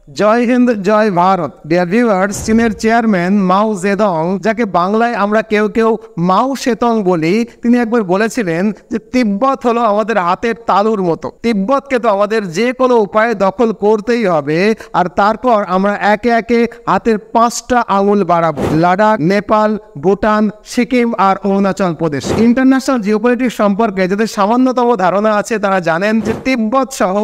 জয় হিন্দ, জয় Bharat. Dear viewers, চীনের chairman মাও জেদং, যাকে বাংলায় আমরা কেউ কেউ মাও সেতং বলি, তিনি একবার বলেছিলেন যে তিব্বত হলো আমাদের হাতের তালুর মতো। তিব্বতকে তো আমাদের যে কোনো উপায়ে দখল করতেই হবে, আর তারপর আমরা একে একে হাতের 5টা আঙুল বাড়াবো। লাদাখ, নেপাল, ভুটান, সিকিম আর অরুণাচল প্রদেশ। ইন্টারন্যাশনাল জিওপলিটিক্স সম্পর্কে যাদের সামান্যতম ধারণা আছে তারা জানেন যে তিব্বত সহ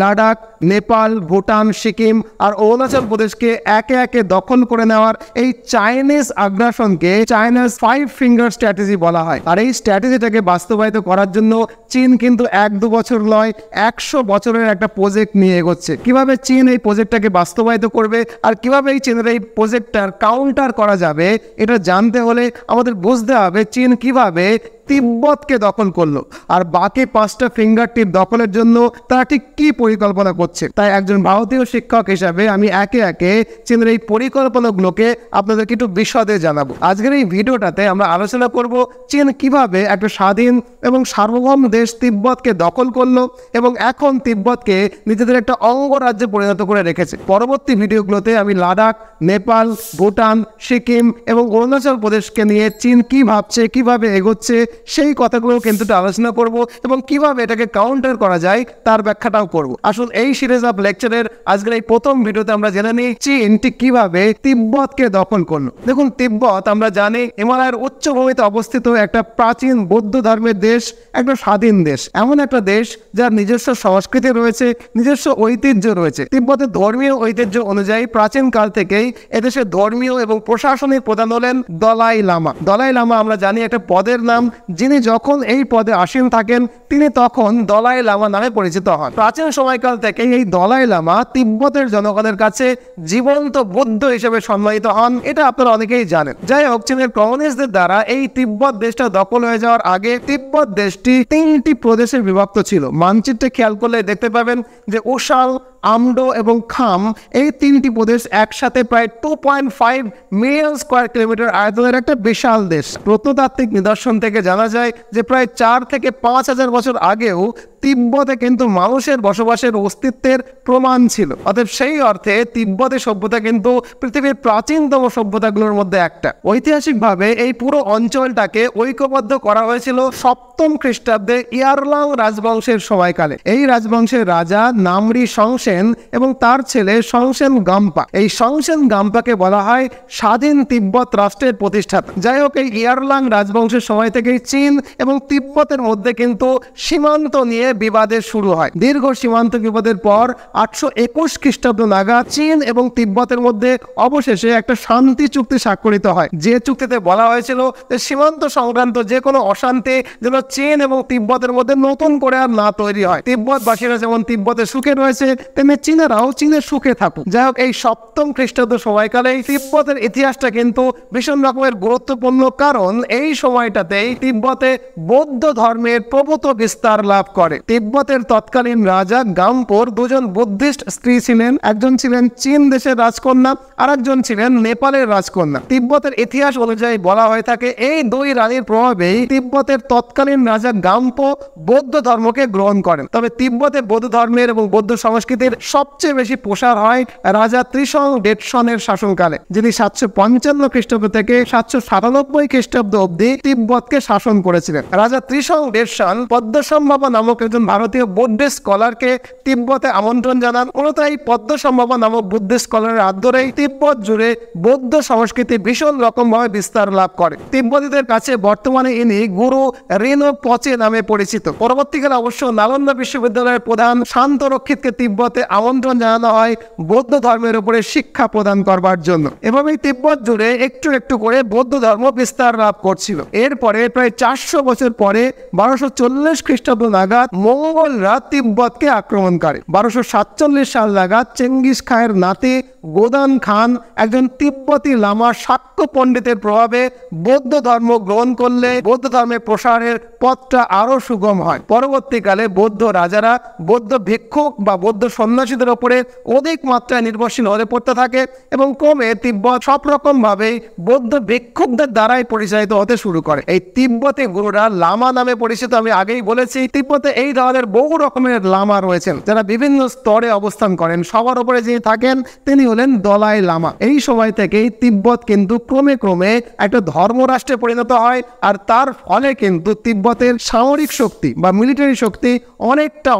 লাদাখ, নেপাল, ভুটান, সিকিম আর অরুণাচল প্রদেশকে একে একে দখল করে নেওয়ার এই চাইনিজ আগ্রাসনকে চায়নাস 5 ফিঙ্গার স্ট্র্যাটেজি বলা হয়। আর এই স্ট্র্যাটেজিটাকে বাস্তবায়িত করার জন্য চীন কিন্তু 1-2 বছর নয়, 100 বছরের একটা প্রজেক্ট নিয়ে এগোচ্ছে। কিভাবে চীন এই প্রজেক্টটাকে বাস্তবায়িত করবে আর কিভাবে এই চীনের এই প্রজেক্টটার কাউন্টার করা যাবে, এটা জানতে হলে আমাদের বুঝতে হবে চীন কিভাবে তিব্বতকে দখল করলো আর বাকি 5টা ফিঙ্গার টিপ দখলের জন্য তারা ঠিক কি পরিকল্পনা করছে। তাই একজন ভারতীয় শিক্ষক হিসাবে আমি একে একে চীনের এই পরিকল্পনাগুলোকে আপনাদেরকে একটু বিশদে জানাবো। আজকের এই ভিডিওটাতে আমরা আলোচনা করব চীন কিভাবে একটা স্বাধীন এবং সার্বভৌম দেশ তিব্বতকে দখল করলো এবং এখন তিব্বতকে নিজেদের একটা অঙ্গরাজ্যে পরিণত করে রেখেছে। পরবর্তী ভিডিওগুলোতে আমি লাদাখ, নেপাল, ভুটান, সিকিম এবং অরুণাচল প্রদেশকে নিয়ে চীন কি ভাবছে, কিভাবে এগোচ্ছে সেই কথাগুলো কিন্তু আলোচনা করব এবং কিভাবে এটাকে কাউন্টার করা যায় তার ব্যাখ্যাটাও করব। আসুন এই সিরিজ অফ লেকচারের আজকের এই প্রথম ভিডিওতে আমরা জেনে নিই চীন ঠিক কিভাবে তিব্বতকে দখল করলো। দেখুন, তিব্বত আমরা জানি হিমালয়ের উচ্চভূমিতে অবস্থিত একটা প্রাচীন বৌদ্ধ ধর্মের দেশ, একটা স্বাধীন দেশ, এমন একটা দেশ যার নিজস্ব সংস্কৃতি রয়েছে, নিজস্ব ঐতিহ্য রয়েছে। তিব্বতের ধর্মীয় ঐতিহ্য অনুযায়ী প্রাচীন কাল থেকেই এদেশের ধর্মীয় এবং প্রশাসনিক প্রধান হলেন দলাই লামা। দলাই লামা আমরা জানি একটা পদের নাম, যিনি যখন এই পদে আসীন থাকেন তিনি তখন দলাই লামা নামে পরিচিত হন। প্রাচীন সময়কাল থেকে এই দলাই লামা তিব্বতের জনগণের কাছে জীবন্ত বুদ্ধ হিসেবে সম্মানিত হন, এটা আপনারা অনেকেই জানেন। যাই হোক, চীনের কমিউনিস্টদের দ্বারা এই তিব্বত দেশটা দখল হয়ে যাওয়ার আগে তিব্বত দেশটি 3টি প্রদেশে বিভক্ত ছিল। মানচিত্রে খেয়াল করলে দেখতে পাবেন যে উশাল, আমডো এবং খাম এই 3টি প্রদেশ একসাথে প্রায় 2.5 মিলিয়ন স্কোয়ার কিলোমিটার আয়তনের একটা বিশাল দেশ। প্রত্নতাত্ত্বিক নিদর্শন থেকে জানা যায় যে প্রায় 4 থেকে 5 হাজার বছর আগেও তিব্বতে কিন্তু মানুষের বসবাসের অস্তিত্বের প্রমাণ ছিল। অতএব সেই অর্থে তিব্বতের সভ্যতা কিন্তু পৃথিবীর প্রাচীনতম সভ্যতাগুলোর মধ্যে একটা। ঐতিহাসিকভাবে এই পুরো অঞ্চলটাকে ঐক্যবদ্ধ করা হয়েছিল 7ম খ্রিস্টাব্দে ইয়ারলাং রাজবংশের সময়কালে। এই রাজবংশের রাজা নামরি সংসেন এবং তার ছেলে সংসেন গাম্পা। এই সংসেন গাম্পাকে বলা হয় স্বাধীন তিব্বত রাষ্ট্রের প্রতিষ্ঠাতা। যাই হোক, এই ইয়ারলাং রাজবংশের সময় থেকেই চীন এবং তিব্বতের মধ্যে কিন্তু সীমান্ত নিয়ে বিবাদের শুরু হয়। দীর্ঘ সীমান্ত বিবাদের পর 821 খ্রিস্টাব্দ নাগাদ চীন এবং তিব্বতের মধ্যে অবশেষে একটা শান্তি চুক্তি স্বাক্ষরিত হয়, যে চুক্তিতে বলা হয়েছিল যে সীমান্ত সংক্রান্ত যে কোনো অশান্তি যেন চীন এবং তিব্বতের মধ্যে নতুন করে আর না তৈরি হয়। তিব্বতবাসীরা যেমন তিব্বতের সুখে রয়েছে তেমনি চীনেরাও চীনের সুখে থাকুক। যাই হোক, এই 7ম খ্রিস্টাব্দ সময়কালে তিব্বতের ইতিহাসটা কিন্তু ভীষণ রকমের গুরুত্বপূর্ণ, কারণ এই সময়টাতেই তিব্বতে বৌদ্ধ ধর্মের প্রভূত বিস্তার লাভ করে। তিব্বতের তৎকালীন রাজা গাম্পোর 2জন বুদ্ধিস্ট স্ত্রী ছিলেন, একজন ছিলেন চীন দেশের রাজকন্যা আর একজন ছিলেন নেপালের রাজকন্যা। তিব্বতের ইতিহাস অনুযায়ী বলা হয়ে থাকে এই 2 রানীর প্রভাবেই তিব্বতের তৎকালীন রাজা গাম্পো বৌদ্ধ ধর্মকে গ্রহণ করেন। তবে তিব্বতে বৌদ্ধ ধর্মের এবং বৌদ্ধ সংস্কৃতির সবচেয়ে বেশি প্রসার হয় রাজা ত্রিশং ডেটসনের শাসনকালে, যিনি 755 খ্রিস্টাব্দ থেকে 797 খ্রিস্টাব্দ অবধি তিব্বতকে শাসন করেছিলেন। রাজা ত্রিশং ডেটসন পদ্মসম্ভাবা নামক একজন ভারতীয় বুদ্ধিস্ট স্কলারকে তিব্বতে আমন্ত্রণ জানান। মূলত এই পদ্মসম্ভাবা নামক বুদ্ধিস্ট স্কলারের হাত ধরেই তিব্বত জুড়ে বৌদ্ধ সংস্কৃতি ভীষণ রকমভাবে বিস্তার লাভ করে। তিব্বতীদের কাছে বর্তমানে ইনি গুরু রিনপোচে নামে পরিচিত। পরবর্তীকালে অবশ্য নালন্দা বিশ্ববিদ্যালয়ের প্রধান শান্তরক্ষিতকে তিব্বতে আমন্ত্রণ জানানো হয় বৌদ্ধ ধর্মের উপরে শিক্ষা প্রদান করবার জন্য। এভাবেই তিব্বত জুড়ে একটু একটু করে বৌদ্ধ ধর্ম বিস্তার লাভ করছিল। এরপরে প্রায় 400 বছর পরে 1240 খ্রিস্টাব্দ নাগাদ মঙ্গলরা তিব্বতকে আক্রমণ করে। 1247 সাল নাগাদ চেঙ্গিস খানের নাতি গোদান খান একজন তিব্বতী লামা শাক্য পণ্ডিতের প্রভাবে বৌদ্ধ ধর্ম গ্রহণ করলে বৌদ্ধ ধর্মের প্রসারের পথটা আরো সুগম হয়। পরবর্তীকালে বৌদ্ধ রাজারা বৌদ্ধ ভিক্ষুক বা বৌদ্ধ সন্ন্যাসীদের ওপরে অধিক মাত্রায় নির্ভরশীল হয়ে পড়তে থাকে এবং ক্রমে তিব্বত সব রকম ভাবে বৌদ্ধ ভিক্ষুকদের দ্বারাই পরিচালিত হতে শুরু করে। এই তিব্বতে গুরুরা লামা নামে পরিচিত, আমি আগেই বলেছি। তিব্বতে এই ধরনের বহু রকমের লামা রয়েছেন যারা বিভিন্ন স্তরে অবস্থান করেন। সবার উপরে যিনি থাকেন তিনি হলেন দলাই লামা। এই সময় থেকেই তিব্বত কিন্তু ক্রমে ক্রমে একটা ধর্মরাষ্ট্রে পরিণত হয়, আর তার ফলে কিন্তু তিব্বতের সামরিক শক্তি বা মিলিটারি শক্তি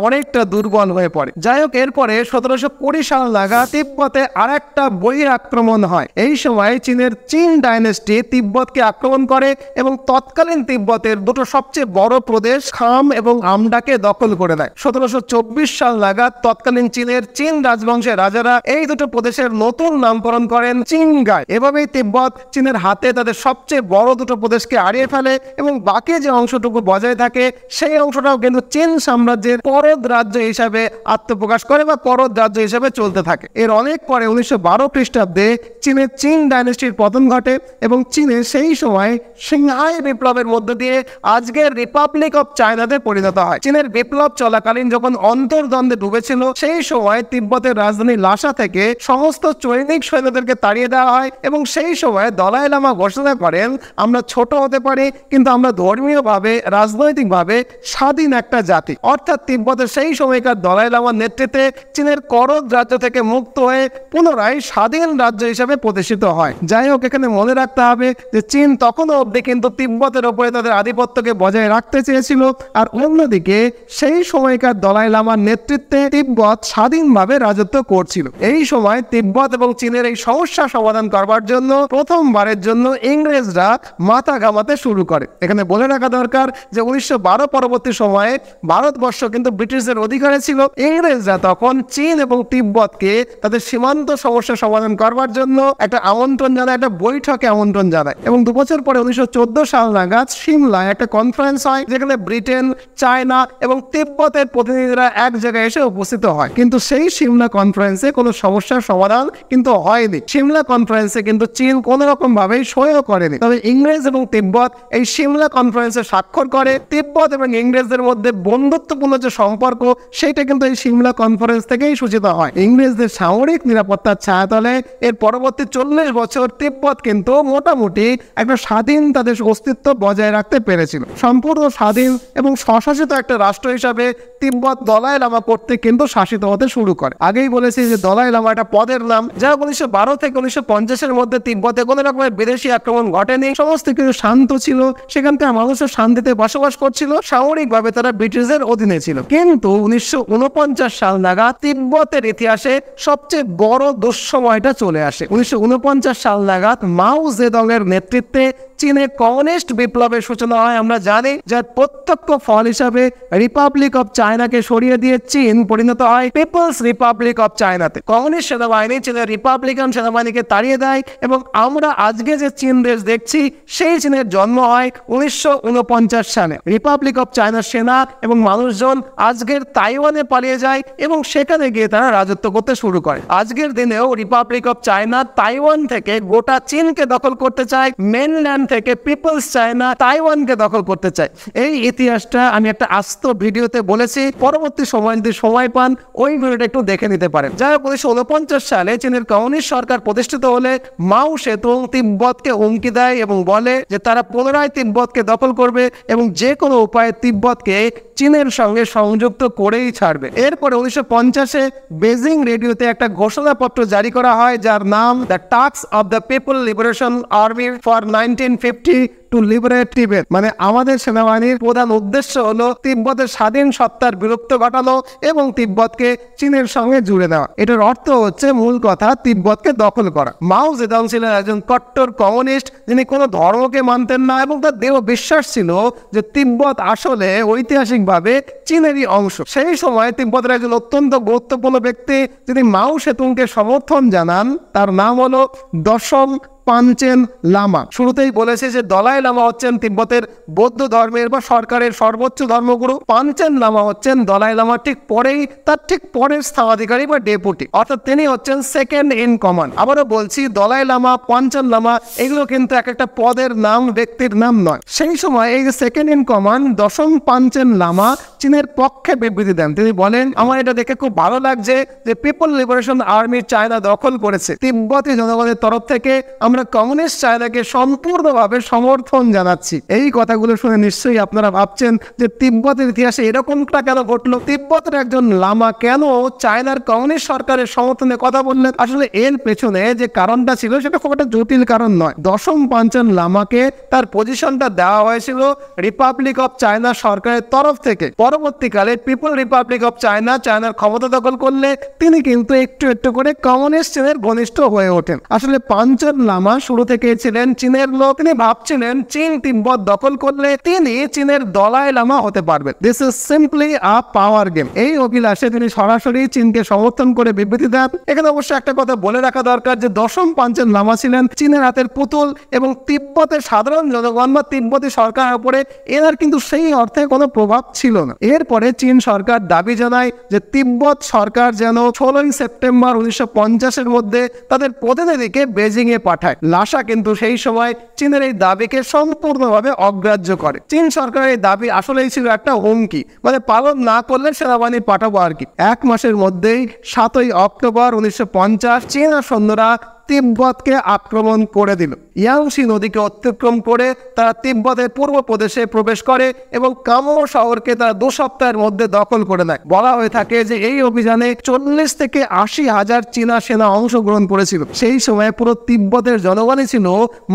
অনেকটা দুর্বল হয়ে পড়ে। যাই হোক, এরপরে 1720 সাল নাগাদ তিব্বতে আরেকটা বহির আক্রমণ হয়। এই সময় চীনের চিন ডাইনেস্টি তিব্বতকে আক্রমণ করে এবং তৎকালীন তিব্বতের দুটো সবচেয়ে বড় প্রদেশ খাম এবং আমডাকে দখল করে দেয়। 1724 সাল নাগাদ তৎকালীন চীনের চিন রাজবংশের রাজারা এই দুটো প্রদেশের নতুন নামকরণ করেন চিনগাই। এভাবেই তিব্বত চীনের হাতে তাদের সবচেয়ে বড় দুটো প্রদেশকে হারিয়ে ফেলে এবং বাকি যে অংশটুকু বজায় থাকে সেই অংশটাও কিন্তু চীন সাম্রাজ্যের পরদ রাজ্য হিসাবে আত্মপ্রকাশ করে বা পরদ রাজ্য হিসাবে চলতে থাকে। এর অনেক পরে 1912 খ্রিস্টাব্দে চীনের চিন ডাইনেস্টির পতন ঘটে এবং চীনে সেই সময় সিংহাই বিপ্লবের মধ্য দিয়ে আজকের রিপাবলিক অফ চায়নাতে পরিণত হয়। চীনের বিপ্লব চলাকালীন যখন অন্তর্দ্বন্দ্বে ডুবেছিল সেই সময় তিব্বতের রাজধানী লাসা থেকে সমস্ত চৈনিক সৈন্যদেরকে তাড়িয়ে দেওয়া হয় এবং সেই সময় দলাই লামা ঘোষণা করেন, আমরা ছোট হতে পারি কিন্তু আমরা ধর্মীয়ভাবে রাজনৈতিকভাবে স্বাধীন একটা জাতি। অর্থাৎ তিব্বতের সেই সময়কার দলাই লামার নেতৃত্বে চীনের করদ রাজ্য থেকে মুক্ত হয়ে পুনরায় স্বাধীন রাজ্য হিসেবে প্রতিষ্ঠিত হয়। যাই হোক, এখানে মনে রাখতে হবে যে চীন তখনও অবধি কিন্তু তিব্বতের ওপরে তাদের আধিপত্যকে বজায় রাখতে চেয়েছিল, আর অন্যদিকে সেই সময়কার দলাই লামার নেতৃত্বে তিব্বত স্বাধীনভাবে রাজত্ব করছিল। এই সময় তিব্বত এবং চীনের এই সমস্যা সমাধান করবার জন্য প্রথমবারের জন্য ইংরেজরা মাথা ঘামাতে শুরু করে। এখানে বলে রাখা দরকার যে 1912 পরবর্তী সময়ে ভারতবর্ষ কিন্তু ব্রিটিশদের অধিকারে ছিল। ইংরেজরা তখন চীন এবং তিব্বতকে তাদের সীমান্ত সমস্যা সমাধান করবার জন্য একটা আমন্ত্রণ জানায়, একটা বৈঠকে আমন্ত্রণ জানায় এবং 2 বছর পরে 1914 সাল নাগাদ সিমলায় একটা কনফারেন্স হয় যেখানে ব্রিটেন, চায়না এবং তিব্বতের প্রতিনিধিরা এক জায়গায় এসে উপস্থিত হয়। কিন্তু সেই সিমলা কনফারেন্সে কোনো সমস্যার সমাধান কিন্তু হয়নি। সিমলা কনফারেন্সে কিন্তু চীন কোনো রকম ভাবে সইও করেনি। তবে ইংরেজ এবং তিব্বত এই সিমলা কনফারেন্সে স্বাক্ষর করে। তিব্বত এবং ইংরেজদের মধ্যে বন্ধুত্বপূর্ণ যে সম্পর্ক সেটা কিন্তু এই সিমলা কনফারেন্স থেকেই সূচিত হয়। ইংরেজদের সামরিক নিরাপত্তার ছায়াতলে এর পরবর্তী 40 বছর তিব্বত কিন্তু মোটামুটি একটা স্বাধীন তাদের অস্তিত্ব বজায় রাখতে পেরেছিল। সম্পূর্ণ স্বাধীন এবং স্বশাসিত একটা রাষ্ট্র হিসাবে তিব্বত দলাই লামা কর্তৃক কিন্তু শাসিত হতে শুরু করে। আগেই বলেছি যে দলাই লামা একটা পদের নাম, যা 1912 থেকে 1950-এর মধ্যে তিব্বতে কোনো রকমের বিদেশি আক্রমণ ঘটেনি। সমস্ত কিছু শান্ত ছিল, সেখানকার মানুষের শান্তিতে বসবাস করছিল, সামরিকভাবে তারা ব্রিটিশদের অধীনে ছিল। কিন্তু 1949 সাল নাগাদ তিব্বতের ইতিহাসে সবচেয়ে বড় দুঃসময়টা চলে আসে। 1949 সাল নাগাদ মাও জেদং এর নেতৃত্বে চীনে কমিউনিস্ট বিপ্লবের সূচনা হয়। আমরা জানি যার প্রত্যক্ষ ফল হিসাবে রিপাবলিক অফ চায়নাকে সরিয়ে দিয়ে চীন পরিণত হয় পিপলস রিপাবলিক অফ চায়নাতে। কমিউনিস্ট সেনাবাহিনী চীনের রিপাবলিকান সেনাবাহিনীকে তাড়িয়ে দেয় এবং আমরা আজকে যে চীন দেশ দেখছি সেই চীনের জন্ম হয় 1949 সালে। রিপাবলিক অফ চায়নার সেনা এবং মানুষজন আজকের তাইওয়ানে পালিয়ে যায় এবং সেখানে গিয়ে তারা রাজত্ব করতে শুরু করে। আজকের দিনেও রিপাবলিক অফ চায়না তাইওয়ান থেকে গোটা চীনকে দখল করতে চায়, মেনল্যান্ড থেকে পিপলস চায়না তাইওয়ানকে দখল করতে চায়। এই ইতিহাসটা আমি একটা আস্ত ভিডিওতে বলেছি, পরবর্তী সময় যদি সময় পান ওই ভিডিওটা একটু দেখে নিতে পারেন। যাই হোক, 1949 সালে চীনের কমিউনিস্ট সরকার প্রতিষ্ঠিত হলে মাও সেতুং তিব্বতকে হুমকি দেয় এবং বলে যে তারা পুনরায় তিব্বতকে দখল করবে এবং যে কোনো উপায়ে তিব্বতকে চীনের সঙ্গে সংযুক্ত করেই ছাড়বে। এরপরে 1950-এ বেজিং রেডিওতে একটা ঘোষণাপত্র জারি করা হয় যার নাম the task of the people liberation army for 1950 two liberate Tibet. মানে আমাদের সেনাবাহিনীর প্রধান উদ্দেশ্য হলো তিব্বতের স্বাধীন সত্তার বিলুপ্ত ঘটানো এবং তিব্বতকে চীনের সঙ্গে জুড়ে দেওয়া। এটার অর্থ হচ্ছে মূল কথা তিব্বতকে দখল করা। মাও জেদং ছিলেন একজন কট্টর কমিউনিস্ট, যিনি কোনো ধর্মকে মানতেন না এবং তার দৃঢ় বিশ্বাস ছিল যে তিব্বত আসলে ঐতিহাসিকভাবে চীনেরই অংশ। সেই সময় তিব্বতের একজন অত্যন্ত গুরুত্বপূর্ণ ব্যক্তি যিনি মাও সেতুংকে সমর্থন জানান, তার নাম হলো দশম পাঞ্চেন লামা। শুরুতেই বলেছে যে দলাই লামা হচ্ছেন তিব্বতের বৌদ্ধ ধর্মের বা সরকারের সর্বোচ্চ ধর্মগুরু। পাঞ্চেন লামা হচ্ছেন দলাই লামার ঠিক পরেই, তার ঠিক পরের স্থানাধিকারী বা ডেপুটি, অর্থাৎ তিনি হচ্ছেন সেকেন্ড ইন কমান্ড। আবারও বলছি, দলাই লামা, পাঞ্চেন লামা এগুলো কিন্তু এক একটা পদের নাম, ব্যক্তির নাম নয়। সেই সময় এই যে সেকেন্ড ইন কমান্ড দশম পাঞ্চেন লামা চীনের পক্ষে বিবৃতি দেন। তিনি বলেন, আমার এটা দেখে খুব ভালো লাগছে যে পিপল লিবারেশন আর্মি চায়না দখল করেছে। তিব্বতী জনগণের তরফ থেকে আমরা কমিউনিস্ট চায়নাকে সম্পূর্ণভাবে সমর্থন জানাচ্ছি। এই কথাগুলো শুনে নিশ্চয়ই আপনারা ভাবছেন যে তিব্বতের ইতিহাসে এরকমটা কেন ঘটলো? তিব্বতের একজন লামা কেন চায়নার কমিউনিস্ট সরকারের সমর্থনে কথা বললেন? আসলে এর পেছনে যে কারণটা ছিল সেটা খুব একটা জটিল কারণ নয়। দশম পাঞ্চেন লামাকে তার পজিশনটা দেওয়া হয়েছিল রিপাবলিক অফ চায়না সরকারের তরফ থেকে। পরবর্তীকালে পিপল রিপাবলিক অফ চায়না চায়নার ক্ষমতা দখল করলে তিনি কিন্তু একটু একটু করে কমিউনিস্ট চীনের ঘনিষ্ঠ হয়ে ওঠেন। আসলে পাঞ্চেন লামা শুরু থেকে ছিলেন চীনের লোক। তিনি ভাবছিলেন চীন তিব্বত দখল করলে তিনি চীনের দলাই লামা হতে পারবেন। This is simply a power game. এই অভিলাষে তিনি সরাসরি চীনকে সমর্থন করে বিবৃতি দেন। এখানে অবশ্য একটা কথা বলে রাখা দরকার যে দশম পাঞ্চেন লামা ছিলেন চীনের হাতের পুতুল এবং তিব্বতের সাধারণ জনগণ বা তিব্বতী সরকারের উপরে এনার কিন্তু সেই অর্থে কোনো প্রভাব ছিল না। এরপরে চীন সরকার দাবি জানায় যে তিব্বত সরকার যেন 16 সেপ্টেম্বর 1950-এর মধ্যে তাদের প্রতিনিধিকে বেজিং এ পাঠায়। লাসা কিন্তু সেই সময় চীনের এই দাবিকে সম্পূর্ণভাবে অগ্রাহ্য করে। চীন সরকারের এই দাবি আসলেই ছিল একটা হুমকি, মানে পালন না করলে সেনাবাহিনী পাঠাবো আর কি। এক মাসের মধ্যেই 7 অক্টোবর 1950 চীনা সৈন্যরা তিব্বতকে আক্রমণ করে দিল। ইয়াংশি নদীকে অতিক্রম করে তারা তিব্বতের পূর্ব প্রদেশে প্রবেশ করে এবং কামো শহরকে তারা 2 সপ্তাহের মধ্যে দখল করে নেয়। বলা হয়ে থাকে যে এই অভিযানে 40 থেকে 80 হাজার চীনা সেনা অংশগ্রহণ করেছিল। সেই সময় পুরো তিব্বতের জনগণই ছিল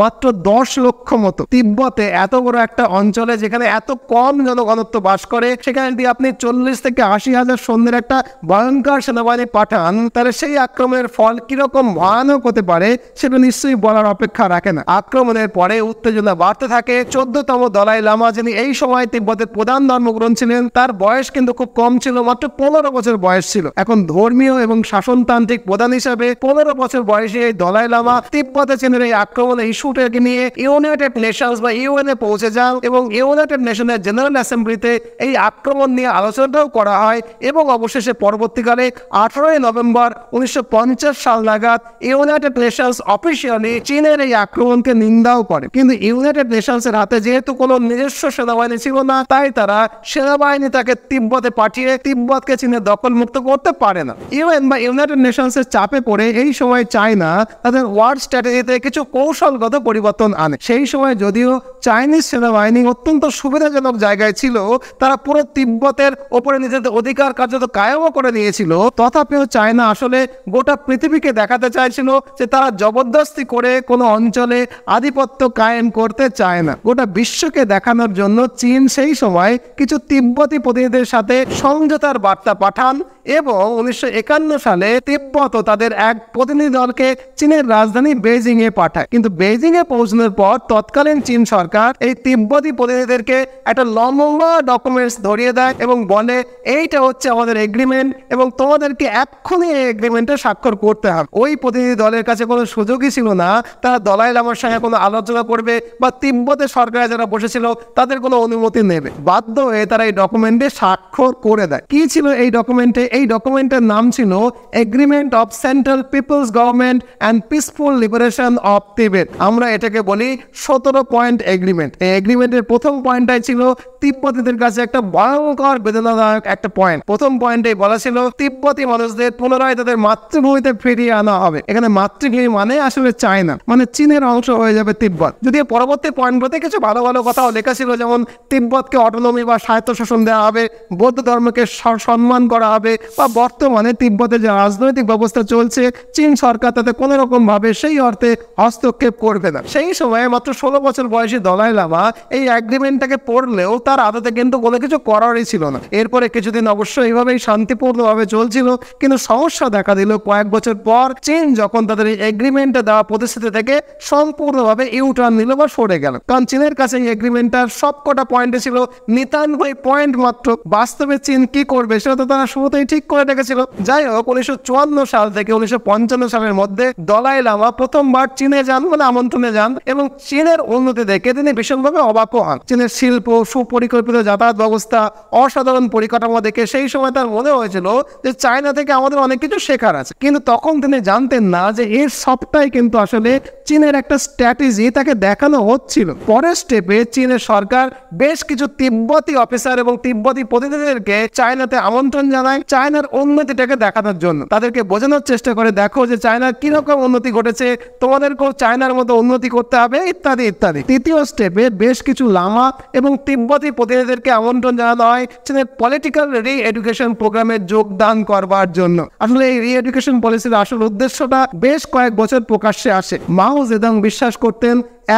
মাত্র 10 লক্ষ মতো। তিব্বতে এত বড় একটা অঞ্চলে যেখানে এত কম জনঘনত্ব বাস করে, সেখানে যদি আপনি 40 থেকে 80 হাজার সৈন্যের একটা ভয়ঙ্কর সেনাবাহিনী পাঠান, তাহলে সেই আক্রমণের ফল কিরকম ভয়ানক হতে পারে সেটা নিশ্চয়ই বলার অপেক্ষা রাখে না। আক্রমণের পরে উত্তেজনা বাড়তে থাকে। 14তম দলাই লামা, যিনি এই সময় তিব্বতের প্রধান ধর্মগুরু ছিলেন, তার বয়স কিন্তু খুব কম ছিল, মাত্র 15 বছর বয়স ছিল। এখন ধর্মীয় এবং শাসনতান্ত্রিক প্রধান হিসাবে 15 বছর বয়সে এই দলাই লামা তিব্বতে চীনের এই আক্রমণ ইস্যুটাকে নিয়ে ইউনাইটেড নেশনস বা ইউএন এ পৌঁছে যান এবং ইউনাইটেড নেশনের জেনারেল অ্যাসেম্বলিতে এই আক্রমণ নিয়ে আলোচনাটাও করা হয় এবং অবশেষে পরবর্তীকালে 18 নভেম্বর 1950 সাল নাগাদ ইউনাইটেড নেশনস অফিসিয়ালি চীনের এই আক্রমণকে নিন্দাও করে। কিন্তু ইউনাইটেড নেশনস এর হাতে যেহেতু কোনো নিজস্ব সেনাবাহিনী ছিল না, তাই তারা সেনাবাহিনী তাকে তিব্বতে পাঠিয়ে তিব্বতকে চীনের দখল মুক্ত করতে পারে না। ইউএন বা ইউনাইটেড নেশনস এর চাপে পড়ে এই সময় চায়না তাদের ওয়ার স্ট্র্যাটেজিতে কিছু কৌশলগত পরিবর্তন আনে। সেই সময় যদিও চাইনিজ সেনাবাহিনী অত্যন্ত সুবিধাজনক জায়গায় ছিল, তারা পুরো তিব্বতের ওপরে নিজেদের অধিকার কার্যত কায়েমও করে নিয়েছিল, তথাপিও চায়না আসলে গোটা পৃথিবীকে দেখাতে চাইছিল যে তারা জবরদস্তি করে কোনো অঞ্চলে আধিপত্য কায়েম করতে চায় না। গোটা বিশ্বকে দেখানোর জন্য চীন সেই সময় কিছু তিব্বতী প্রতিনিধিদের সাথে সমঝোতার বার্তা পাঠান এবং 1951 সালে তিব্বত তাদের এক প্রতিনিধি দলকে চীনের রাজধানী বেজিং এ পাঠায়। কিন্তু বেজিং এ পৌঁছানোর পর তৎকালীন চীন সরকার এই তিব্বতী প্রতিনিধিদেরকে একটা লম্বা ডকুমেন্টস ধরিয়ে দেয় এবং বলে, এইটা হচ্ছে আমাদের এগ্রিমেন্ট এবং তোমাদেরকে এক্ষুনি এই এগ্রিমেন্টে স্বাক্ষর করতে হবে। ওই প্রতিনিধি দলের কাছে কোনো সুযোগই ছিল না তারা দলাই লামার সঙ্গে কোনো আলোচনা করবে বা তিব্বতের সরকারে যারা বসেছিল তাদের কোনো অনুমতি নেবে। বাধ্য হয়ে তারা এই ডকুমেন্টে স্বাক্ষর করে দেয়। কি ছিল এই ডকুমেন্টে? এই ডকুমেন্টের নাম ছিল agreement of central people's government and peaceful liberation of Tibet. আমরা এটাকে বলি 17 পয়েন্ট এগ্রিমেন্ট। এই এগ্রিমেন্টের প্রথম পয়েন্টটাই ছিল তিব্বতীদের কাছে একটা ভয়ঙ্কর বেদনাদায়ক একটা পয়েন্ট। প্রথম পয়েন্টে বলা ছিল তিব্বতী মানুষদের পুনরায় তাদের মাতৃভূমিতে ফিরিয়ে আনা হবে। এখানে মাতৃভূমি মানে আসলে চায়না, মানে চীনের অংশ হয়ে যাবে তিব্বত। যদিও পরবর্তী পয়েন্টগুলোতে কিছু ভালো ভালো কথাও লেখা ছিল, যেমন তিব্বতকে অটোনমি বা স্বায়ত্তশাসন দেওয়া হবে, বৌদ্ধ ধর্মকে সম্মান করা হবে, বা বর্তমানে তিব্বতে যে রাজনৈতিক ব্যবস্থা চলছে চীন সরকার তাতে কোনো রকম ভাবে সেই অর্থে হস্তক্ষেপ করবে না। সেই সময়ে মাত্র 16 বছর বয়সী দলাই লামা এই এগ্রিমেন্টটাকে পড়লেও তার আদতে কিন্তু কোনো কিছু করারই ছিল না। এরপরে কিছুদিন অবশ্য এইভাবেই শান্তিপূর্ণভাবে চলছিল, কিন্তু সমস্যা দেখা দিল কয়েক বছর পর। চীন যখন তাদের তাদের এই এগ্রিমেন্টে দেওয়া প্রতিশ্রুতি থেকে সম্পূর্ণভাবে ইউটার্ন নিল বা সরে গেল। কারণ চীনের কাছে এই এগ্রিমেন্টটার সবকটা পয়েন্টে ছিল 99 পয়েন্ট মাত্র। বাস্তবে চীন কি করবে সেটা তো তারা শুরুতেই ঠিক করে রেখেছিল। যাই হোক, 1954 সাল থেকে 1955 সালের মধ্যে দলাই লামা প্রথমবার চীনে যান, মানে আমন্ত্রণে যান, এবং চীনের উন্নতি দেখে তিনি ভীষণভাবে অবাক হন। চীনের শিল্প, সুপরিকল্পিত যাতায়াত ব্যবস্থা, অসাধারণ পরিকাঠামো দেখে সেই সময় তার মনে হয়েছিল যে চায়না থেকে আমাদের অনেক কিছু শেখার আছে। কিন্তু তখন তিনি জানতেন না যে এর সবটাই কিন্তু আসলে চীনের একটা স্ট্র্যাটেজি তাকে দেখানো হচ্ছিল। পরের স্টেপে চীনের সরকার বেশ কিছু তিব্বতী অফিসার এবং তিব্বতী প্রতিনিধিদেরকে চায়নাতে আমন্ত্রণ জানায় চায়নার উন্নতিটাকে দেখানোর জন্য। তাদেরকে বোঝানোর চেষ্টা করে, দেখো যে চায়নার কিরকম উন্নতি ঘটেছে, তোমাদেরকেও চায়নার মতো উন্নতি করতে হবে, ইত্যাদি ইত্যাদি। তৃতীয় স্টেপে বেশ কিছু লামা এবং তিব্বতী প্রতিনিধিদেরকে আমন্ত্রণ জানানো হয় চীনের পলিটিক্যাল রি এডুকেশন প্রোগ্রামে যোগদান করবার জন্য। আসলে এই রি এডুকেশন পলিসির আসল উদ্দেশ্যটা বেশ কয়েক বছর প্রকাশ্যে আসে। মাও জেদং বিশ্বাস করতেন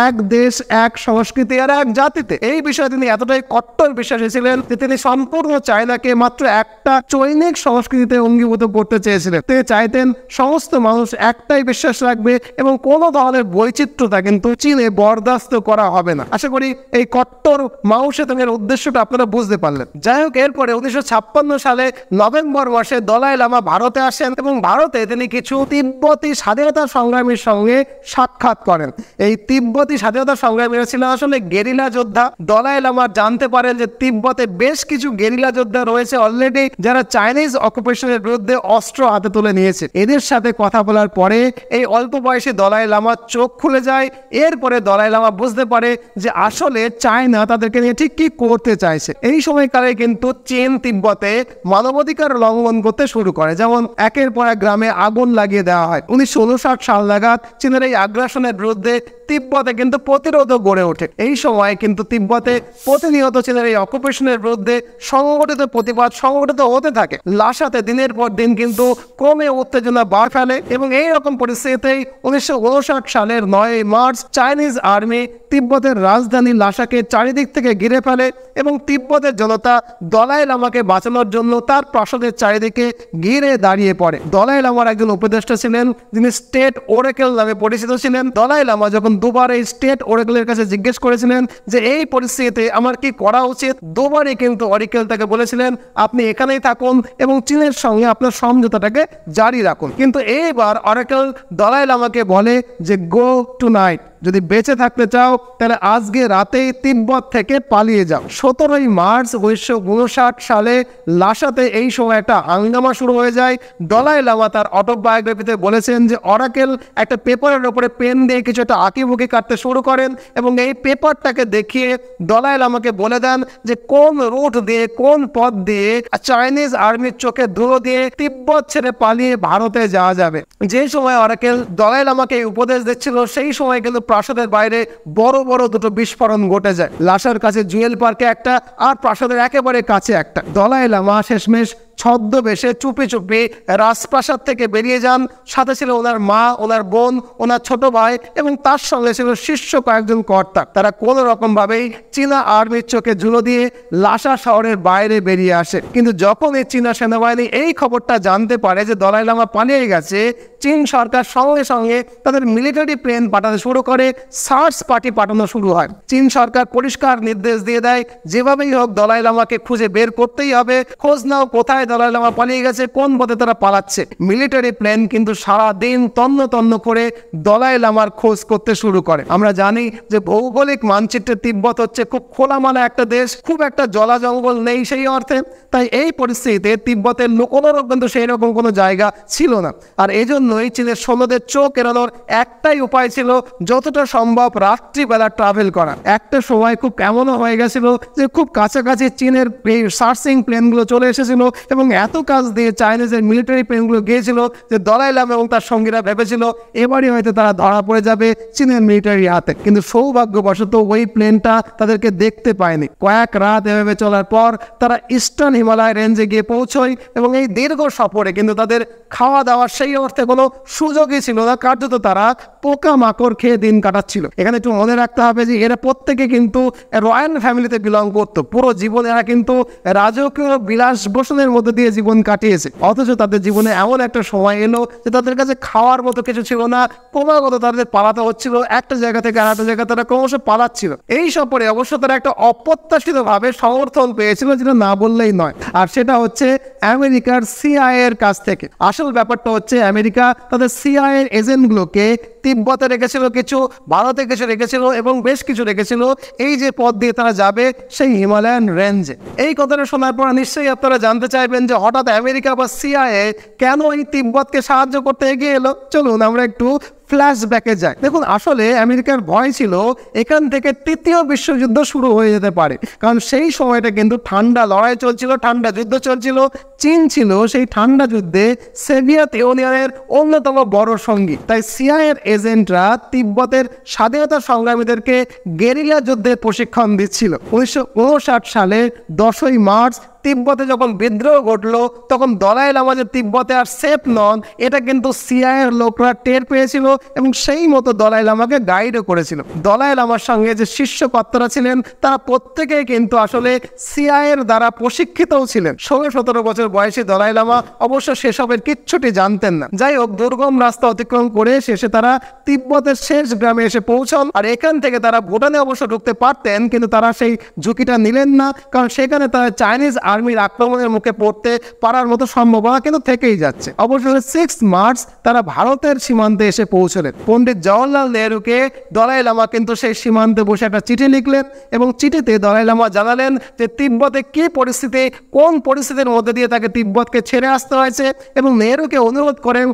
এক দেশ, এক সংস্কৃতি আর এক জাতিতে। এই বিষয়ে তিনি এতটাই কট্টর বিশ্বাসী ছিলেন যে তিনি সম্পূর্ণ চায়নাকে মাত্র একটা চৈনিক সংস্কৃতিতে অঙ্গীভূত করতে চেয়েছিলেন। তিনি চাইতেন সমস্ত মানুষ একটাই বিশ্বাস রাখবে এবং কোনো ধরনের বৈচিত্র্যতা কিন্তু চীনে বরদাস্ত করা হবে না। আশা করি এই কট্টর মাও জেদং এর উদ্দেশ্যটা আপনারা বুঝতে পারলেন। যাই হোক, এরপরে 1956 সালে নভেম্বর মাসে দলাই লামা ভারতে আসেন এবং ভারতে তিনি কিছু তিব্বতী স্বাধীনতা সংগ্রামীর সঙ্গে সাক্ষাৎ করেন। এই তিব্বতী স্বাধীনতা সংগ্রামীরা ছিল আসলে গেরিলা যোদ্ধা। দলাই লামা জানতে পারেন যে তিব্বতে বেশ কিছু গেরিলা যোদ্ধা রয়েছে অলরেডি, যারা চাইনিজ অকুপেশনের বিরুদ্ধে অস্ত্র হাতে তুলে নিয়েছে। এদের সাথে কথা বলার পরে এই অল্প বয়সী দলাই লামা চোখ খুলে যায়। এরপরে দলাই লামা বুঝতে পারে যে আসলে চায়না তাদেরকে নিয়ে ঠিক কি করতে চাইছে। এই সময়কালে কিন্তু চীন তিব্বতে মানবাধিকার লঙ্ঘন করতে শুরু করে, যেমন একের পর এক গ্রামে আগুন লাগিয়ে দেওয়া হয়। 1959 সাল নাগাদ চীনের এই আগ্রাসনের বিরুদ্ধে তিব্বতে কিন্তু প্রতিরোধও গড়ে ওঠে। এই সময় কিন্তু তিব্বতে প্রতিনিয়ত চীনের এই অকুপেশনের বিরুদ্ধে সংগঠিত প্রতিবাদ সংগঠিত হতে থাকে। লাসাতে দিনের পর দিন কিন্তু ক্রমে উত্তেজনা বাড় ফেলে এবং এইরকম পরিস্থিতিতেই 1959 সালের 9 মার্চ চাইনিজ আর্মি তিব্বতের রাজধানী লাসাকে চারিদিক থেকে ঘিরে ফেলে এবং তিব্বতের জনতা দলাই লামাকে বাঁচানোর জন্য তার প্রাসাদের চারিদিকে ঘিরে দাঁড়িয়ে পড়ে। দলাই লামার একজন উপদেষ্টা ছিলেন যিনি স্টেট ওরেকেল নামে পরিচিত ছিলেন। দলাই লামা যখন দুবার এই স্টেট ওরেকেলের কাছে জিজ্ঞেস করেছিলেন যে এই পরিস্থিতিতে আমার কি করা উচিত, দুবারই কিন্তু ওরেকেল তাকে বলেছিলেন আপনি এখানেই থাকুন এবং চীনের সঙ্গে আপনার সমঝোতাটাকে জারি রাখুন। কিন্তু এইবার ওরেকেল দলাই লামাকে বলে যে গো টু নাইট, যদি বেঁচে থাকতে চাও তাহলে আজকে রাতেই তিব্বত থেকে পালিয়ে যাও। 17 মার্চ 1959 সালে লাসাতে এই সময় একটা হাঙ্গামা শুরু হয়ে যায়। দলাই লামা তার অটোবায়োগ্রাফিতে বলেছেন যে অরাকেল একটা পেপারের উপরে পেন দিয়ে কিছু একটা আঁকিবুকি কাটতে শুরু করেন এবং এই পেপারটাকে দেখিয়ে দলাই লামাকে বলে দেন যে কোন রুট দিয়ে, কোন পথ দিয়ে চাইনিজ আর্মির চোখে ধুলো দিয়ে তিব্বত ছেড়ে পালিয়ে ভারতে যাওয়া যাবে। যে সময় অরাকেল দলাই লামাকে এই উপদেশ দিচ্ছিল সেই সময় কিন্তু প্রাসাদের বাইরে বড় বড় দুটো বিস্ফোরণ ঘটে যায়। লাসার কাছে জুয়েল পার্কে একটা আর প্রাসাদের একেবারে কাছে একটা। দলাই লামা শেষমেশ ছদ্মবেশে চুপি চুপি রাজপ্রাসাদ থেকে বেরিয়ে যান। সাথে ছিল ওনার মা, ওনার বোন, ওনার ছোট ভাই এবং তার সঙ্গে ছিল শীর্ষ কয়েকজন কর্তা। তারা কোনো রকম ভাবেই চীনা আর্মির চোখে ধুলো দিয়ে লাসা শহরের বাইরে বেরিয়ে আসে। কিন্তু যখন এই চীনা সেনাবাহিনী এই খবরটা জানতে পারে যে দলাই লামা পালিয়ে গেছে, চীন সরকার সঙ্গে সঙ্গে তাদের মিলিটারি প্লেন পাঠাতে শুরু করে, সার্চ পার্টি পাঠানো শুরু হয়। চীন সরকার পরিষ্কার নির্দেশ দিয়ে দেয় যেভাবেই হোক দলাই লামাকে খুঁজে বের করতেই হবে, খোঁজ নাও কোথায় দলাই লামা পালিয়ে গেছে, কোন পথে তারা পালাচ্ছে। মিলিটারি প্লেন কিন্তু সারা দিন তন্ন তন্ন করে দলাই লামার খোঁজ করতে শুরু করে। আমরা জানি যে ভৌগোলিক মানচিত্রে তিব্বত হচ্ছে খুব খোলামালা একটা দেশ, খুব একটা জলা জঙ্গল নেই সেই অর্থে। তাই এই পরিস্থিতিতে তিব্বতের লুকোনোরও কিন্তু সেই রকম কোনো জায়গা ছিল না। আর এই জন্যই চীনের সৈন্যদের চোখ এড়ানোর একটাই উপায় ছিল যতটা সম্ভব রাত্রিবেলা ট্রাভেল করা। একটা সময় খুব এমনও হয়ে গেছিল যে খুব কাছাকাছি চীনের এই সার্চিং প্লেনগুলো চলে এসেছিল এবং এত কাজ দিয়ে চাইনিজের মিলিটারি প্লেনগুলো গিয়েছিল যে দলাই লামা এবং তার সঙ্গীরা ভেবেছিল এবারই হয়তো তারা ধরা পড়ে যাবে চীনের মিলিটারি হাতে। কিন্তু সৌভাগ্যবশত ওই প্লেনটা তাদেরকে দেখতে পায়নি। কয়েক রাত এভাবে চলার পর তারা ইস্টার্ন হিমালয় রেঞ্জে গিয়ে পৌঁছয় এবং এই দীর্ঘ সফরে কিন্তু তাদের খাওয়া দাওয়ার সেই অর্থে কোনো সুযোগই ছিল না। কার্যত তারা পোকা মাকড় খেয়ে দিন কাটাচ্ছিল। এখানে একটু মনে রাখতে হবে যে এরা প্রত্যেকে কিন্তু রয়্যাল ফ্যামিলিতে বিলং করতো। পুরো জীবন এরা কিন্তু রাজকীয় বিলাসবসনের মধ্যে মধ্যে দিয়ে জীবন কাটিয়েছে, অথচ তাদের জীবনে এমন একটা সময় এলো যে তাদের কাছে খাওয়ার মতো কিছু ছিল না, ক্রমাগত তাদের পালাতে হচ্ছিল, একটা জায়গা থেকে আরেকটা জায়গায় তারা ক্রমশ পালাচ্ছিল। এই সফরে অবশ্য তারা একটা অপ্রত্যাশিত ভাবে সমর্থন পেয়েছিল, যেটা না বললেই নয়, আর সেটা হচ্ছে আমেরিকার সিআইএ এর কাছ থেকে। আসল ব্যাপারটা হচ্ছে আমেরিকা তাদের সিআইএ এজেন্টগুলোকে তিব্বতে রেখেছিল, কিছু ভারতে কিছু রেখেছিল এবং বেশ কিছু রেখেছিল এই যে পথ দিয়ে তারা যাবে সেই হিমালয়ান রেঞ্জে। এই কথাটা শোনার পর নিশ্চয়ই আপনারা জানতে চাইবেন যে হঠাৎ আমেরিকা বা সিআইএ কেন এই তিব্বতকে সাহায্য করতে এগিয়ে এলো। চলুন আমরা একটু ফ্ল্যাশব্যাকে যায়। দেখুন, আসলে আমেরিকার ভয় ছিল এখান থেকে তৃতীয় বিশ্বযুদ্ধ শুরু হয়ে যেতে পারে, কারণ সেই সময়টা কিন্তু ঠান্ডা লড়াই চলছিল, ঠান্ডা যুদ্ধ চলছিল। চীন ছিল সেই ঠান্ডা যুদ্ধে সোভিয়েত ইউনিয়নের অন্যতম বড় সঙ্গী। তাই সিআইএর এজেন্টরা তিব্বতের স্বাধীনতা সংগ্রামীদেরকে গেরিলা যুদ্ধের প্রশিক্ষণ দিচ্ছিল। 1959 সালের 10ই মার্চ তিব্বতে যখন বিদ্রোহ ঘটলো, তখন দলাই লামা যে তিব্বতে আর সেফ নন এটা কিন্তু সিআইএর লোকরা টের পেয়েছিল এবং সেই মতো দলাই লামাকে গাইডও করেছিল। দলাই লামার সঙ্গে যে শীর্ষকর্তারা ছিলেন তারা প্রত্যেকেই কিন্তু আসলে সিআইএর দ্বারা প্রশিক্ষিতও ছিলেন। 16-17 বছর বয়সী দলাই লামা অবশ্য সেসবের কিচ্ছুটি জানতেন না। যাই হোক, দুর্গম রাস্তা অতিক্রম করে শেষে তারা তিব্বতের শেষ গ্রামে এসে পৌঁছন। আর এখান থেকে তারা ভুটানে অবশ্য ঢুকতে পারতেন, কিন্তু তারা সেই ঝুঁকিটা নিলেন না, কারণ সেখানে তারা চাইনিজ আর্মির আক্রমণের মুখে পড়তে পারার মতো সম্ভাবনা কিন্তু থেকেই যাচ্ছে। অবশ্যই 6 মার্চ তারা ভারতের সীমান্তে এসে পৌঁছলেন। পণ্ডিত জওহরলাল নেহরুকে দলাই লামা কিন্তু সেই সীমান্তে বসে একটা চিঠি লিখলেন এবং চিঠিতে দলাই লামা জানালেন যে তিব্বতে কি পরিস্থিতি, কোন পরিস্থিতির মধ্যে দিয়ে তাকে তিব্বতকে ছেড়ে আসতে হয়েছে, এবং নেহরুকে অনুরোধ করেন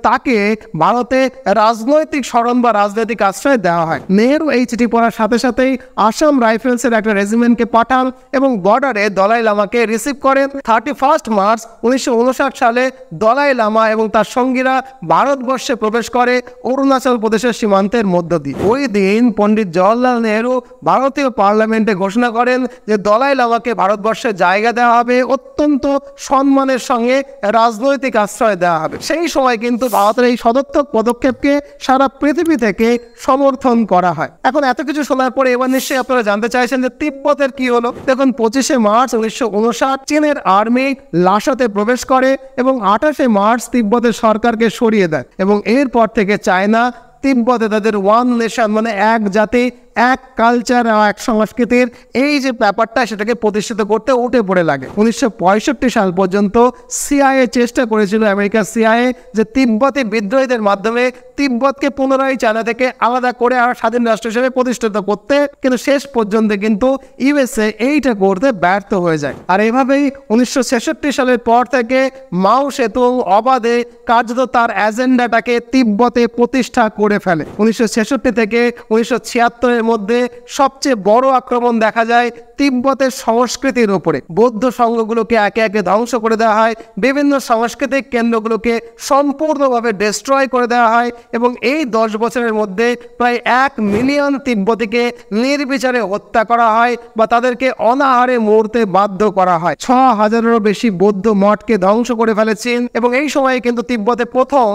তাকে ভারতে রাজনৈতিক শরণ বা রাজনৈতিক আশ্রয় দেওয়া হয়। নেহরু এই চিঠি পড়ার সাথে সাথেই আসাম রাইফেলসের একটা রেজিমেন্টকে পাঠান এবং বর্ডারে দলাই লামাকে রিসিভ করেন। 31 মার্চ 1959 সালে দলাই লামা এবং তার সঙ্গীরা ভারতবর্ষে প্রবেশ করে অরুণাচল প্রদেশের সীমান্তের মধ্য দিয়ে। ওই দিন পণ্ডিত জওহরলাল নেহরু ভারতীয় পার্লামেন্টে ঘোষণা করেন যে দলাই লামাকে ভারতবর্ষে জায়গা দেওয়া হবে, অত্যন্ত সম্মানের সঙ্গে রাজনৈতিক আশ্রয় দেওয়া হবে। সেই সময় কিন্তু ভারতের এই সদর্থক পদক্ষেপকে সারা পৃথিবী থেকে সমর্থন করা হয়। এখন এত কিছু শোনার পরে এবার নিশ্চয়ই আপনারা জানতে চাইছেন যে তিব্বতের কি হলো। দেখুন, 25 মার্চ 1959 চীনের আর্মি লাসাতে প্রবেশ করে এবং 28 মার্চ তিব্বতের সরকারকে সরিয়ে দেয় এবং এরপর থেকে চায়না তিব্বতে তাদের ওয়ান নেশন মানে এক জাতি, এক কালচার, এক সংস্কৃতির এই যে ব্যাপারটা সেটাকে প্রতিষ্ঠিত করতে উঠে পড়ে লাগে। 1965 সাল পর্যন্ত সিআইএ চেষ্টা করেছিল, আমেরিকার সিআইএ, যে তিব্বতে বিদ্রোহীদের মাধ্যমে তিব্বতকে পুনরায় চায়না থেকে আলাদা করে আর স্বাধীন রাষ্ট্র হিসেবে প্রতিষ্ঠিত করতে, কিন্তু শেষ পর্যন্ত কিন্তু ইউএসএ এইটা করতে ব্যর্থ হয়ে যায়। আর এভাবেই 1966 সালের পর থেকে মাও সেতুং অবাধে কার্যত তার এজেন্ডাটাকে তিব্বতে প্রতিষ্ঠা করে ফেলে। 1966 থেকে 1976 মধ্যে সবচেয়ে বড় আক্রমণ দেখা যায় তিব্বতের সংস্কৃতির উপরে। বৌদ্ধ সংঘগুলোকে একে একে ধ্বংস করে দেওয়া হয়, বিভিন্ন সাংস্কৃতিক কেন্দ্রগুলোকে সম্পূর্ণভাবে ডিস্ট্রয় করে দেওয়া হয় এবং এই 10 বছরের মধ্যে প্রায় 1 মিলিয়ন তিব্বতীকে নির্বিচারে হত্যা করা হয় বা তাদেরকে অনাহারে মরতে বাধ্য করা হয়। 6000-এরও বেশি বৌদ্ধ মঠকে ধ্বংস করে ফেলেছেন এবং এই সময়ে কিন্তু তিব্বতে প্রথম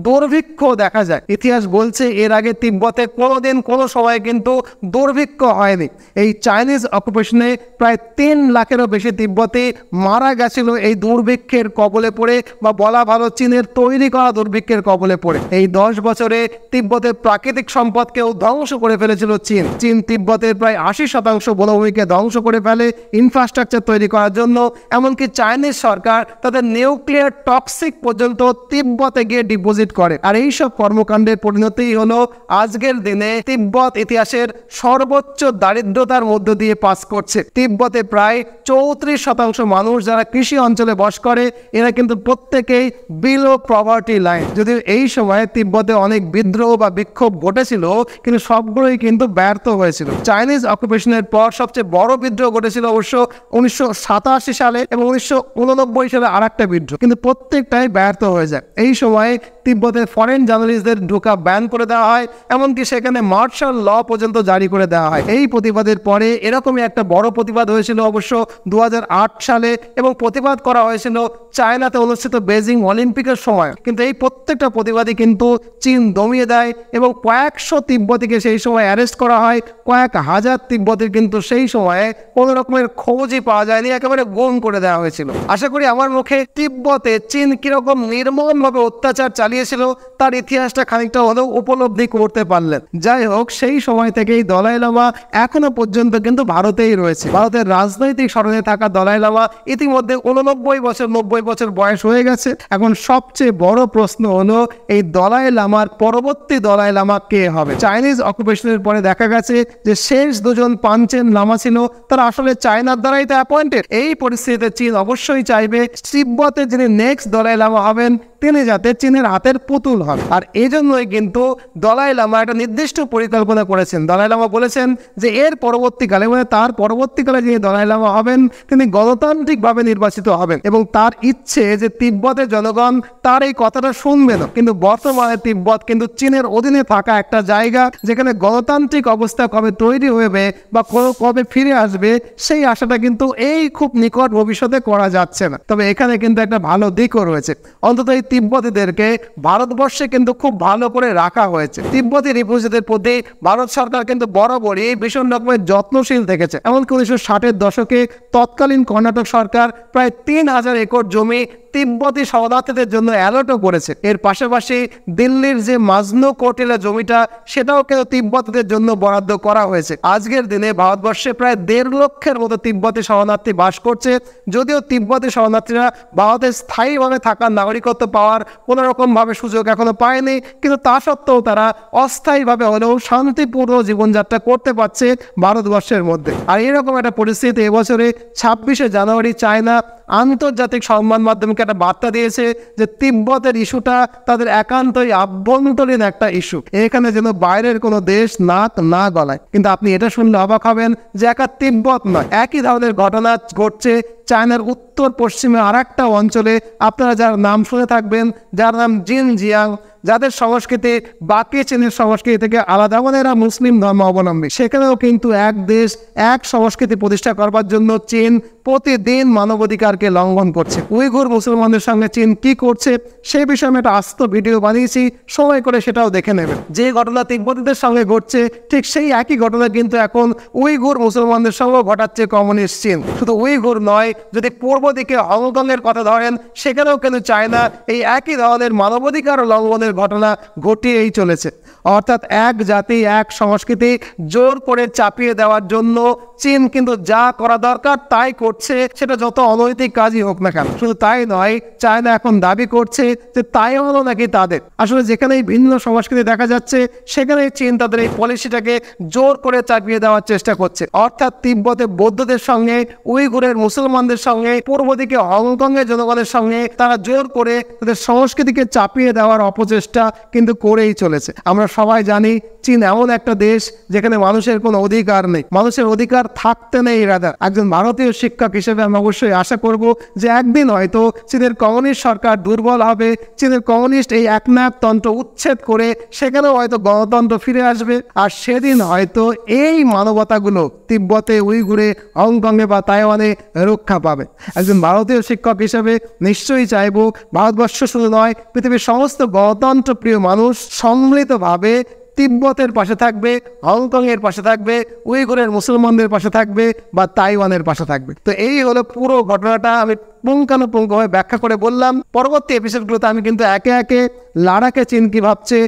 দুর্ভিক্ষ দেখা যায়। ইতিহাস বলছে এর আগে তিব্বতে কোনোদিন কোনো সময় কিন্তু দুর্ভিক্ষ হয়নি। এই চাইনিজ অকুপেশনে প্রায় 3 লাখেরও বেশি তিব্বতী মারা গেছিল এই দুর্ভিক্ষের কবলে পড়ে, বা বলা ভালো চীনের তৈরি করা দুর্ভিক্ষের কবলে পড়ে। এই 10 বছরে তিব্বতের প্রাকৃতিক সম্পদকেও ধ্বংস করে ফেলেছিল চীন। চীন তিব্বতের প্রায় 80% বনভূমিকে ধ্বংস করে ফেলে ইনফ্রাস্ট্রাকচার তৈরি করার জন্য। এমনকি চাইনিজ সরকার তাদের নিউক্লিয়ার টক্সিক পর্যন্ত তিব্বতে গিয়ে ডিপোজিট করে। আর এইসব কর্মকাণ্ডের পরিণতি হলো আজকের দিনে তিব্বত ইতিহাসের সর্বোচ্চ দারিদ্রতার মধ্য দিয়ে পাস করছে। তিব্বতে প্রায় 34% মানুষ যারা কৃষি অঞ্চলে বাস করে, এরা কিন্তু প্রত্যেকেই বিলো পভার্টি লাইন। যদিও এই সময়ে তিব্বতে অনেক বিদ্রোহ বা বিক্ষোভ ঘটেছিল, কিন্তু সবগুলোই কিন্তু ব্যর্থ হয়েছিল। চাইনিজ অকুপেশনের পর সবচেয়ে বড় বিদ্রোহ ঘটেছিল অবশ্য 1987 সালে এবং 1989 সালে আরেকটা বিদ্রোহ, কিন্তু প্রত্যেকটাই ব্যর্থ হয়ে যায়। এই সময় তিব্বতের ফরেন জার্নালিস্টদের ঢোকা ব্যান করে দেওয়া হয়, এমনকি সেখানে মার্শাল ল পর্যন্ত জারি করে দেওয়া হয়। এই প্রতিবাদের পরে এরকমই একটা বড় প্রতিবাদ হয়েছিল অবশ্য 2008 সালে, এবং প্রতিবাদ করা হয়েছিল চায়নাতে অনুষ্ঠিত বেজিং অলিম্পিকের সময়। কিন্তু এই প্রত্যেকটা প্রতিবাদী কিন্তু চীন দমিয়ে দেয় এবং কয়েকশো তিব্বতীকে সেই সময় অ্যারেস্ট করা হয়। কয়েক হাজার তিব্বতীর কিন্তু সেই সময়ে কোনো রকমের খোঁজই পাওয়া যায়নি, একেবারে গুম করে দেওয়া হয়েছিল। আশা করি আমার মুখে তিব্বতে চীন কিরকম নির্মমভাবে অত্যাচার চালিয়েছিল তার ইতিহাসটা খানিকটা হলেও উপলব্ধি করতে পারলেন। যাই হোক, সেই সময় থেকেই দলাই লামা এখনো পর্যন্ত কিন্তু ভারতেই রয়েছে। ভারতের রাজনৈতিক স্মরণে থাকা দলাই লামা ইতিমধ্যে 90 বছর বয়স হয়ে গেছে। এখন সবচেয়ে বড় প্রশ্ন হলো এই দলাই লামার পরবর্তী দলাই লামা কে হবে? চাইনিজ অকুপেশনের পরে দেখা গেছে যে শেষ দুজন পাঞ্চেন লামা ছিল তারা আসলে চায়নার দ্বারাই তো অ্যাপয়েন্টেড। এই পরিস্থিতিতে চীন অবশ্যই চাইবে তিব্বতে যিনি নেক্সট দলাই লামা হবেন তিনি যাতে চীনের হাতের পুতুল হন। আর এই জন্যই কিন্তু দলাই লামা একটা নির্দিষ্ট পরিকল্পনা করেছেন। দলাই লামা বলেছেন যে এর পরবর্তীকালে, মানে তার পরবর্তীকালে যিনি দলাই লামা হবেন তিনি গণতান্ত্রিকভাবে নির্বাচিত হবেন, এবং তার ইচ্ছে যে তিব্বতের জনগণ তার এই কথাটা শুনবে না। কিন্তু বর্তমানে তিব্বত কিন্তু চীনের অধীনে থাকা একটা জায়গা, যেখানে গণতান্ত্রিক অবস্থা কবে তৈরি হবে বা কবে ফিরে আসবে সেই আশাটা কিন্তু এই খুব নিকট ভবিষ্যতে করা যাচ্ছে না। তবে এখানে কিন্তু একটা ভালো দিকও রয়েছে, অন্তত এই তিব্বতীদেরকে ভারতবর্ষে কিন্তু খুব ভালো করে রাখা হয়েছে। তিব্বতী রিফিউজিদের প্রতি ভারত সরকার কিন্তু বরাবরই ভীষণ রকমের যত্নশীল থেকেছে। এমনকি 1960-এর দশকে তৎকালীন কর্ণাটক সরকার প্রায় 3000 একর জমি তিব্বতী শরণার্থীদের জন্য অ্যালটও করেছে। এর পাশাপাশি দিল্লির যে মাজনু কোটিলা জমিটা সেটাও কিন্তু তিব্বতীদের জন্য বরাদ্দ করা হয়েছে। আজকের দিনে ভারতবর্ষে প্রায় 1.5 লক্ষের মতো তিব্বতী শরণার্থী বাস করছে। যদিও তিব্বতী শরণার্থীরা ভারতে স্থায়ীভাবে থাকার নাগরিকত্ব পাওয়ার কোনো রকমভাবে সুযোগ এখনো পায়নি, কিন্তু তা সত্ত্বেও তারা অস্থায়ীভাবে হলেও শান্তিপূর্ণ জীবনযাত্রা করতে পারছে ভারতবর্ষের মধ্যে। আর এরকম একটা পরিস্থিতি এবছরে 26শে জানুয়ারি চায়না আন্তর্জাতিক সংবাদ মাধ্যমকে একটা বার্তা দিয়েছে যে তিব্বতের ইস্যুটা তাদের একান্তই আভ্যন্তরীণ একটা ইস্যু, এখানে যেন বাইরের কোনো দেশ নাক না গলায়। কিন্তু আপনি এটা শুনলে অবাক হবেন যে একা তিব্বত নয়, একই ধরনের ঘটনা ঘটছে চায়নার উত্তর পশ্চিমে আর একটা অঞ্চলে। আপনারা যার নাম শুনে থাকবেন, যার নাম জিনজিয়াং, যাদের সংস্কৃতি বাকি চীনের সংস্কৃতি থেকে আলাদা, মানে এরা মুসলিম ধর্ম অবলম্বী। সেখানেও কিন্তু এক দেশ এক সংস্কৃতি প্রতিষ্ঠা করবার জন্য চীন প্রতিদিন মানবাধিকারকে লঙ্ঘন করছে। উইঘুর মুসলমানদের সঙ্গে চীন কি করছে সেই বিষয়ে আমি একটা আস্ত ভিডিও বানিয়েছি, সময় করে সেটাও দেখে নেবেন। যে ঘটনা তিব্বতীদের সঙ্গে ঘটছে ঠিক সেই একই ঘটনা কিন্তু এখন উইঘুর মুসলমানদের সঙ্গেও ঘটাচ্ছে কমিউনিস্ট চীন। শুধু উইঘুর নয়, যদি পূর্ব দিকে হংকংয়ের কথা ধরেন সেখানেও কিন্তু চায়না এই একই ধরনের মানবাধিকার লঙ্ঘনের ঘটনা ঘটিয়েই চলেছে। অর্থাৎ এক জাতি এক সংস্কৃতি জোর করে চাপিয়ে দেওয়ার জন্য চীন কিন্তু যা করা দরকার তাই করছে, সেটা যত অনৈতিক কাজই হোক না কেন। শুধু তাই নয়, চায়না এখন দাবি করছে যে তাইওয়ানও নাকি তাদের। আসলে যেখানেই ভিন্ন সংস্কৃতি দেখা যাচ্ছে সেখানেই চীন তাদের এই পলিসিটাকে জোর করে চাপিয়ে দেওয়ার চেষ্টা করছে। অর্থাৎ তিব্বতে বৌদ্ধদের সঙ্গে, উইঘুরের মুসলমানদের সঙ্গে, পূর্ব দিকে হংকংয়ের জনগণের সঙ্গে তারা জোর করে তাদের সংস্কৃতিকে চাপিয়ে দেওয়ার অপচেষ্টা কিন্তু করেই চলেছে। আমরা সবাই জানি চীন এমন একটা দেশ যেখানে মানুষের কোনো অধিকার নেই, মানুষের অধিকার থাকতে নেই। রাদার একজন ভারতীয় শিক্ষক হিসেবে আমি অবশ্যই আশা করব যে একদিন হয়তো চীনের কমিউনিস্ট সরকার দুর্বল হবে, চীনের কমিউনিস্ট এই একনায়কতন্ত্র উচ্ছেদ করে সেখানেও হয়তো গণতন্ত্র ফিরে আসবে। আর সেদিন হয়তো এই মানবতাগুলো তিব্বতে, উইঘুরে, হংকংয়ে বা তাইওয়ানে রক্ষা পাবে। একজন ভারতীয় শিক্ষক হিসেবে নিশ্চয়ই চাইব ভারতবর্ষ শুধু নয়, পৃথিবীর সমস্ত গণতন্ত্র প্রিয় মানুষ সম্মিলিতভাবে তিব্বতের পাশে থাকবে, হংকংয়ের পাশে থাকবে, উইঘুরের মুসলমানদের পাশে থাকবে বা তাইওয়ানের পাশে থাকবে। তো এই হলো পুরো ঘটনাটা আমি পুঙ্খানুপুঙ্খভাবে ব্যাখ্যা করে বললাম। পরবর্তী এপিসোডগুলোতে আমি কিন্তু একে একে লাদাখে চীন কী ভাবছে,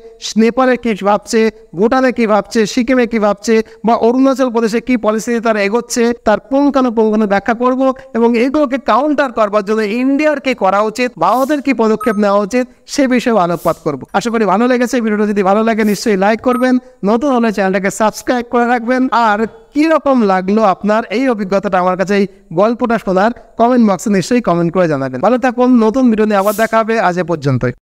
নেপালে কী ভাবছে, ভুটানে কী ভাবছে, সিকিমে কী ভাবছে বা অরুণাচল প্রদেশে কী পলিসিতে তারা এগোচ্ছে তার পুঙ্খানুপুঙ্খ ব্যাখ্যা করব, এবং এগুলোকে কাউন্টার করবার জন্য ইন্ডিয়ার কী করা উচিত, ভারতের কী পদক্ষেপ নেওয়া উচিত সে বিষয়ে আলোকপাত করব। আশা করি ভালো লেগেছে। ভিডিওটা যদি ভালো লাগে নিশ্চয়ই লাইক করবেন, নতুন হলে চ্যানেলটাকে সাবস্ক্রাইব করে রাখবেন। আর কীরকম লাগলো আপনার এই অভিজ্ঞতাটা আমার কাছে এই গল্পটা শোনার কমেন্ট বক্সে নিশ্চয়ই কমেন্ট করে জানাবেন। ভালো থাকুন, নতুন ভিডিও নিয়ে আবার দেখা হবে। আজ এ পর্যন্তই।